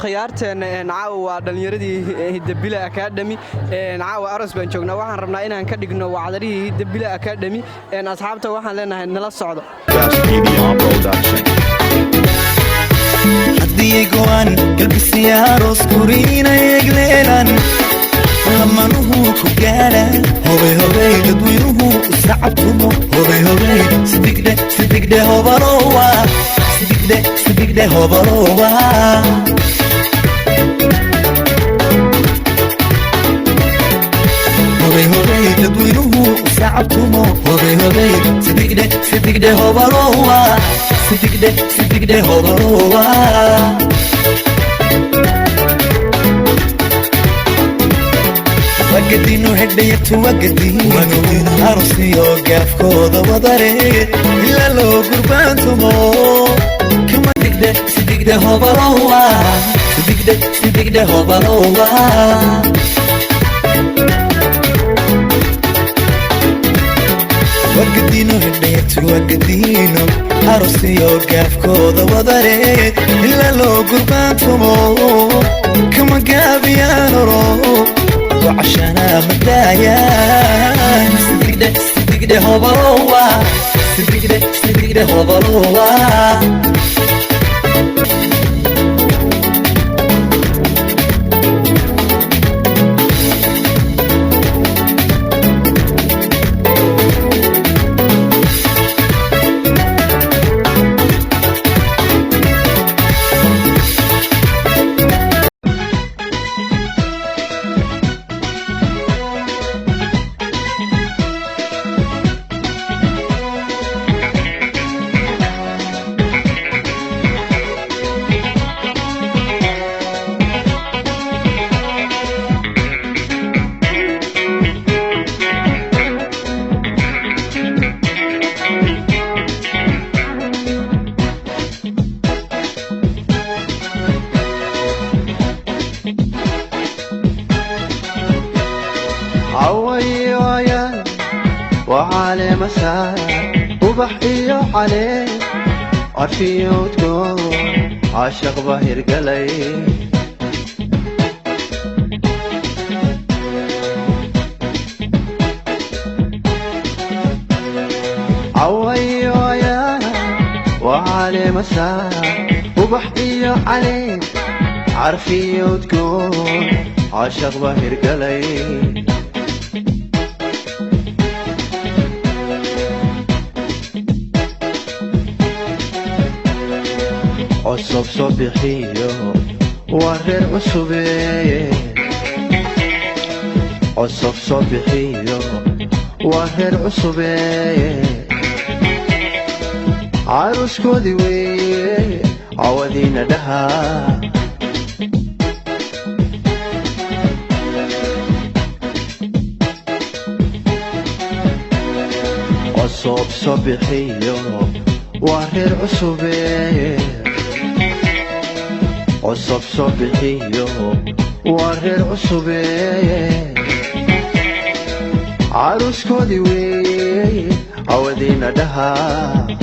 khiyaarteena caawa dhalinyaradii hida billa academy caawa aros baan joognaa waxaan rabnaa inaan ka dhigno wacdarihii hida billa academy asxaabta waxaan leenahay nala socdo haddii go'an galbisi aroos guriina eegleelan lamanuhu ku gaadha hobay hobay dadweynuhu isacabtumo hobay hobay sidigdhe hobarowa sidigdhe hobarowa hobay hobay dadweynuhu isacabtumo hobay hobay sidigdhe hobarowa sidigdhe hobarowa وقدينو هديت وقدينو عروسي وقف كوضا وضري إلا لو قربانتو مو كما تقدر هوبروا تقدر هوبروا وقدينو هديت وقدينو عروسي وقف كوضا وضري إلا لو قربانتو مو كما قابيانو رو وعشانا مدايا صدقده هوبروا صدقده هوبروا وعلى مساء وبحكي عليه عرفي وتكون عاشق بهير قلي عوي ويا وعلى مساء وبحكي عليه عرفي وتكون عاشق بهير قلي عصب صبحيو ورر عصبي عصب صبحيو ورر عصبي عروس كودي وي عودينا لها عصب صبحيو ورر عصبي عصب صبحيو ورر عصبي عروس كودي وي عودينا لها